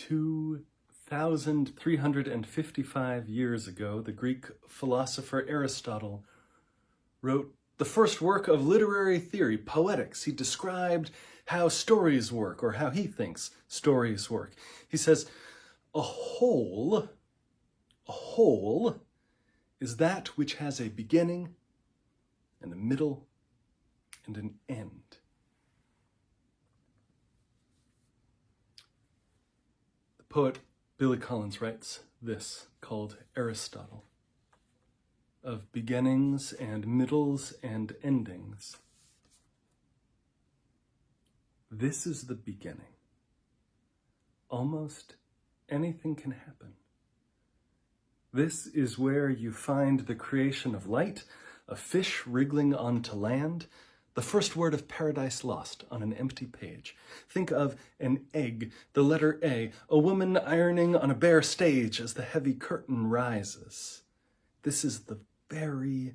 2,355 years ago, the Greek philosopher Aristotle wrote the first work of literary theory, Poetics. He described how stories work, or how he thinks stories work. He says, a whole is that which has a beginning and a middle and an end. The poet Billy Collins writes this, called Aristotle: of beginnings and middles and endings. This is the beginning. Almost anything can happen. This is where you find the creation of light, a fish wriggling onto land, the first word of Paradise Lost on an empty page. Think of an egg, the letter A, a woman ironing on a bare stage as the heavy curtain rises. This is the very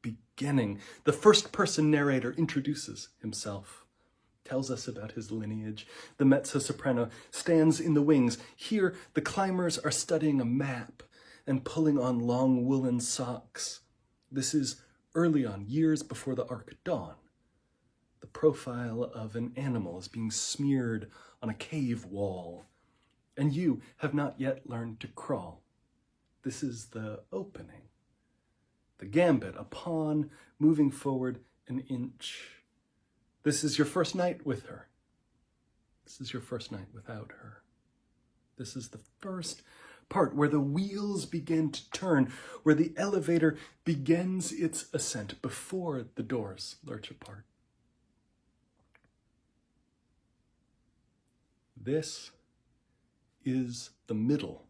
beginning. The first person narrator introduces himself, tells us about his lineage. The mezzo-soprano stands in the wings. Here, the climbers are studying a map and pulling on long woolen socks. This is early on, years before the Ark dawn. The profile of an animal is being smeared on a cave wall, and you have not yet learned to crawl. This is the opening, the gambit, a pawn moving forward an inch. This is your first night with her. This is your first night without her. This is the first part where the wheels begin to turn, where the elevator begins its ascent before the doors lurch apart. This is the middle.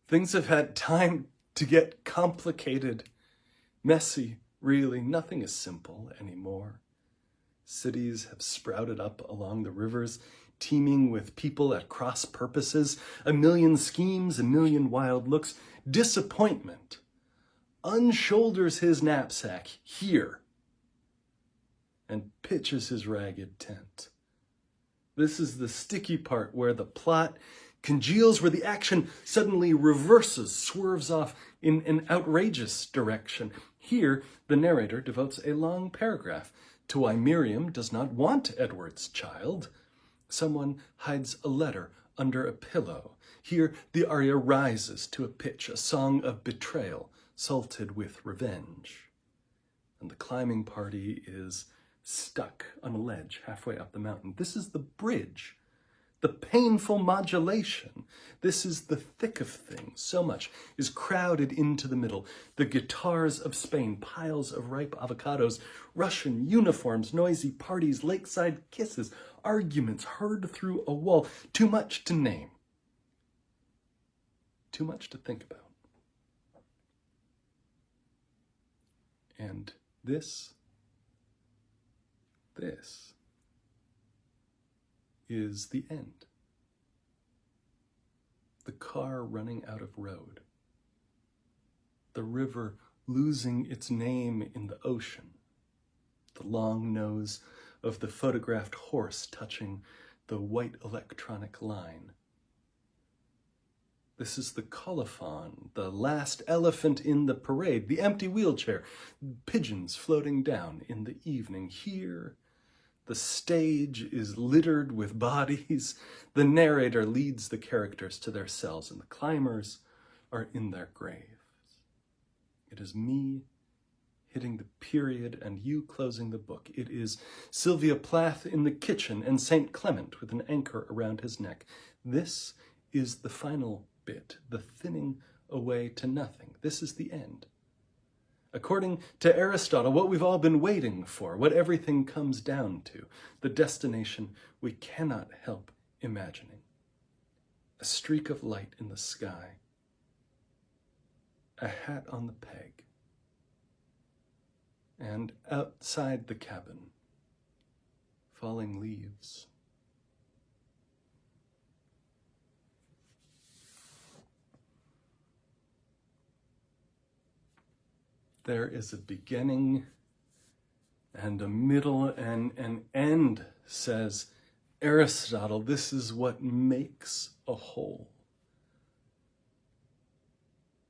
Things have had time to get complicated, messy, really. Nothing is simple anymore. Cities have sprouted up along the rivers, teeming with people at cross purposes, a million schemes, a million wild looks. Disappointment unshoulders his knapsack here and pitches his ragged tent. This is the sticky part where the plot congeals, where the action suddenly reverses, swerves off in an outrageous direction. Here, the narrator devotes a long paragraph to why Miriam does not want Edward's child. Someone hides a letter under a pillow. Here, the aria rises to a pitch, a song of betrayal, salted with revenge. And the climbing party is stuck on a ledge halfway up the mountain. This is the bridge, the painful modulation. This is the thick of things. So much is crowded into the middle. The guitars of Spain, piles of ripe avocados, Russian uniforms, noisy parties, lakeside kisses, arguments heard through a wall. Too much to name. Too much to think about. And this is the end. The car running out of road. The river losing its name in the ocean. The long nose of the photographed horse touching the white electronic line. This is the colophon, the last elephant in the parade, the empty wheelchair, pigeons floating down in the evening. Here, the stage is littered with bodies. The narrator leads the characters to their cells, and the climbers are in their graves. It is me hitting the period and you closing the book. It is Sylvia Plath in the kitchen and St. Clement with an anchor around his neck. This is the final bit, the thinning away to nothing. This is the end. According to Aristotle, what we've all been waiting for, what everything comes down to, the destination we cannot help imagining. A streak of light in the sky, a hat on the peg, and outside the cabin, falling leaves. There is a beginning and a middle and an end, says Aristotle, this is what makes a whole.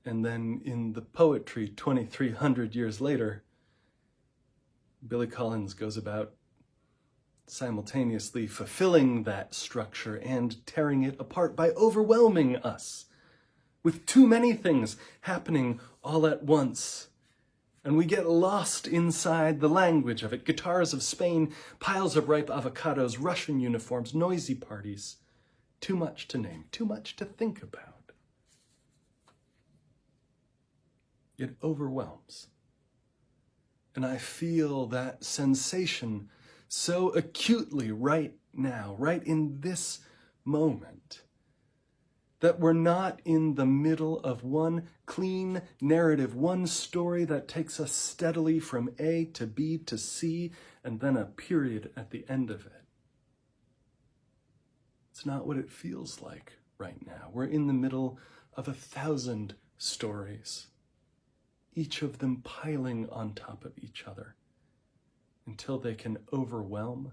And then in the poetry, 2,300 years later, Billy Collins goes about simultaneously fulfilling that structure and tearing it apart by overwhelming us with too many things happening all at once. And we get lost inside the language of it. Guitars of Spain, piles of ripe avocados, Russian uniforms, noisy parties. Too much to name, too much to think about. It overwhelms. And I feel that sensation so acutely right now, right in this moment, that we're not in the middle of one clean narrative, one story that takes us steadily from A to B to C, and then a period at the end of it. It's not what it feels like right now. We're in the middle of 1,000 stories, each of them piling on top of each other until they can overwhelm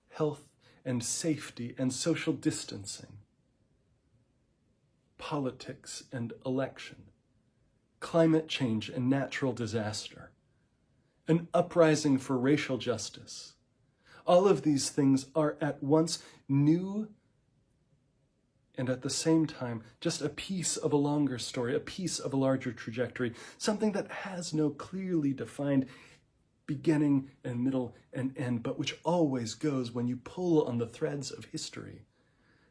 health and safety and social distancing, politics and election, climate change and natural disaster, an uprising for racial justice. All of these things are at once new and at the same time just a piece of a longer story, a piece of a larger trajectory, something that has no clearly defined beginning and middle and end, but which always goes when you pull on the threads of history.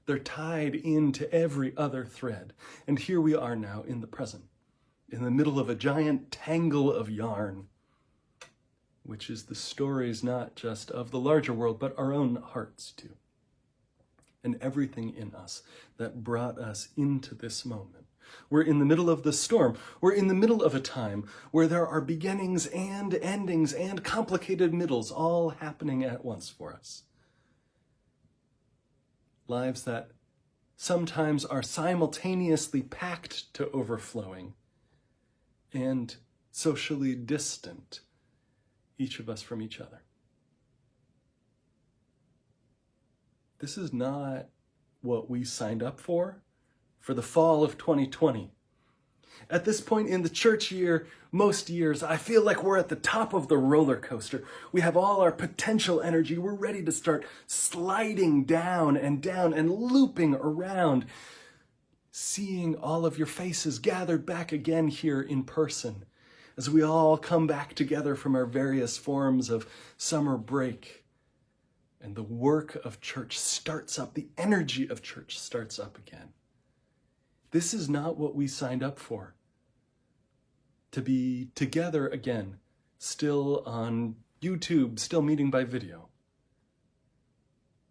They're tied into every other thread. And here we are now in the present, in the middle of a giant tangle of yarn, which is the stories not just of the larger world, but our own hearts too. And everything in us that brought us into this moment. We're in the middle of the storm. We're in the middle of a time where there are beginnings and endings and complicated middles all happening at once for us. Lives that sometimes are simultaneously packed to overflowing and socially distant, each of us from each other. This is not what we signed up for the fall of 2020. At this point in the church year, most years, I feel like we're at the top of the roller coaster. We have all our potential energy. We're ready to start sliding down and looping around, seeing all of your faces gathered back again here in person as we all come back together from our various forms of summer break. And the work of church starts up, the energy of church starts up again. This is not what we signed up for. To be together again, still on YouTube, still meeting by video.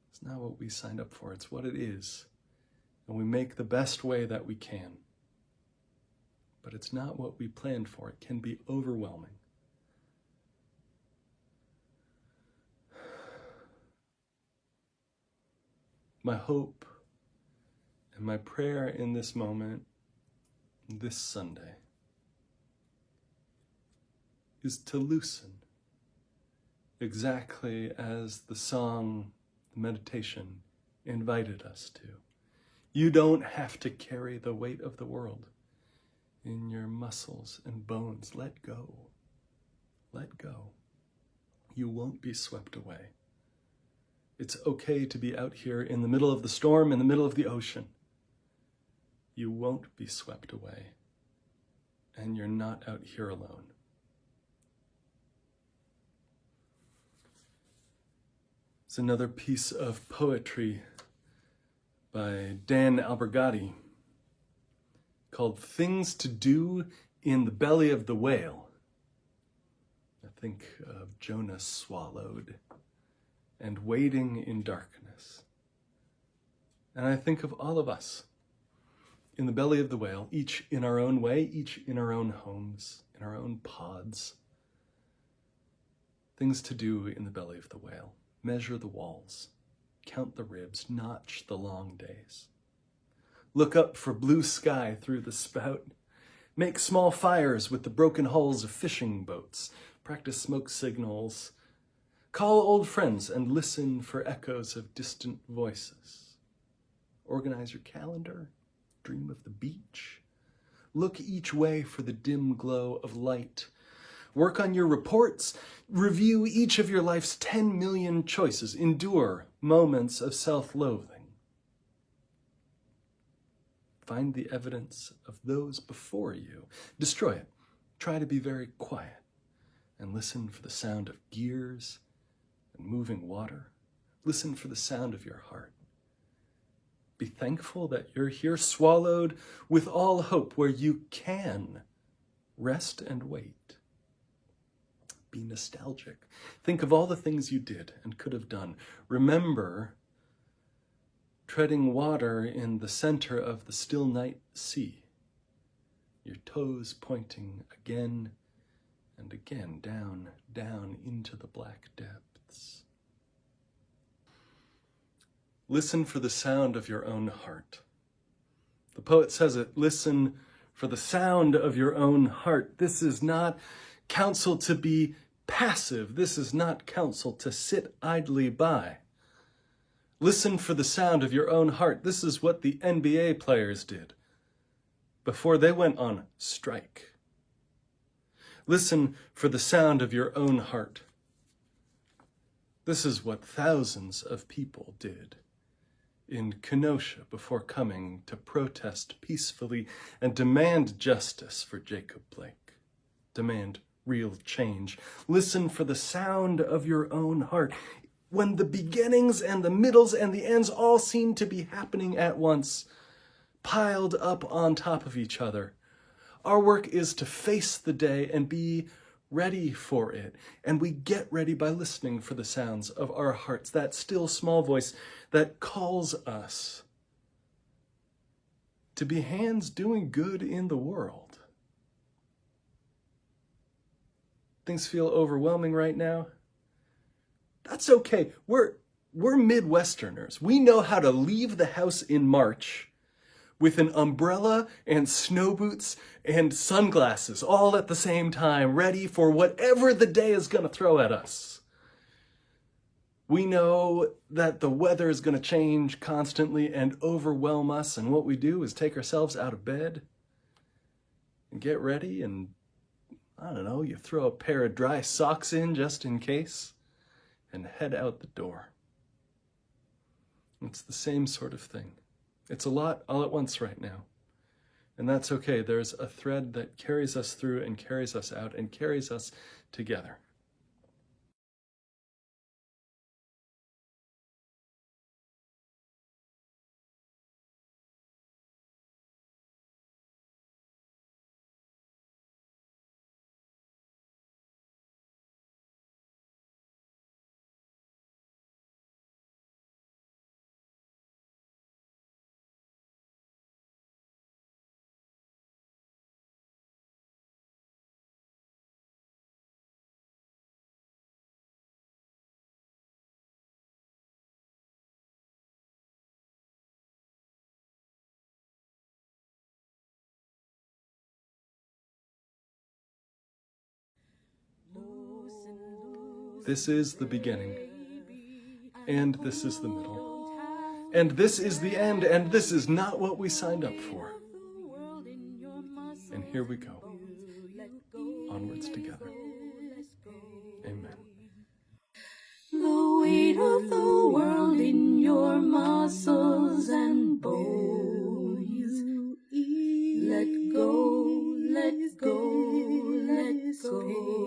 It's not what we signed up for, it's what it is. And we make the best way that we can. But it's not what we planned for. It can be overwhelming. My hope and my prayer in this moment, this Sunday, is to loosen, exactly as the song, the meditation, invited us to. You don't have to carry the weight of the world in your muscles and bones. Let go. Let go. You won't be swept away. It's okay to be out here in the middle of the storm, in the middle of the ocean. You won't be swept away, and you're not out here alone. It's another piece of poetry by Dan Albergati called Things to Do in the Belly of the Whale. I think of Jonah swallowed and waiting in darkness. And I think of all of us in the belly of the whale, each in our own way, each in our own homes, in our own pods. Things to do in the belly of the whale. Measure the walls, count the ribs, notch the long days. Look up for blue sky through the spout. Make small fires with the broken hulls of fishing boats. Practice smoke signals. Call old friends and listen for echoes of distant voices. Organize your calendar, dream of the beach. Look each way for the dim glow of light. Work on your reports. Review each of your life's 10 million choices. Endure moments of self-loathing. Find the evidence of those before you. Destroy it. Try to be very quiet and listen for the sound of gears and moving water. Listen for the sound of your heart. Be thankful that you're here, swallowed with all hope, where you can rest and wait. Be nostalgic. Think of all the things you did and could have done. Remember treading water in the center of the still night sea, your toes pointing again and again down, down into the black depths. Listen for the sound of your own heart. The poet says it, listen for the sound of your own heart. This is not counsel to be passive. This is not counsel to sit idly by. Listen for the sound of your own heart. This is what the NBA players did before they went on strike. Listen for the sound of your own heart. This is what thousands of people did in Kenosha before coming to protest peacefully and demand justice for Jacob Blake. Demand real change. Listen for the sound of your own heart. When the beginnings and the middles and the ends all seem to be happening at once, piled up on top of each other, our work is to face the day and be ready for it. And we get ready by listening for the sounds of our hearts, that still small voice that calls us to be hands doing good in the world. Things feel overwhelming right now. That's okay. We're Midwesterners. We know how to leave the house in March with an umbrella and snow boots and sunglasses all at the same time, ready for whatever the day is going to throw at us. We know that the weather is going to change constantly and overwhelm us, and what we do is take ourselves out of bed and get ready, and I don't know, you throw a pair of dry socks in just in case and head out the door. It's the same sort of thing. It's a lot all at once right now. And that's okay. There's a thread that carries us through and carries us out and carries us together. This is the beginning, and this is the middle, and this is the end, and this is not what we signed up for. And here we go, onwards together. Amen. The weight of the world in your muscles and bones. Let go, let go, let go.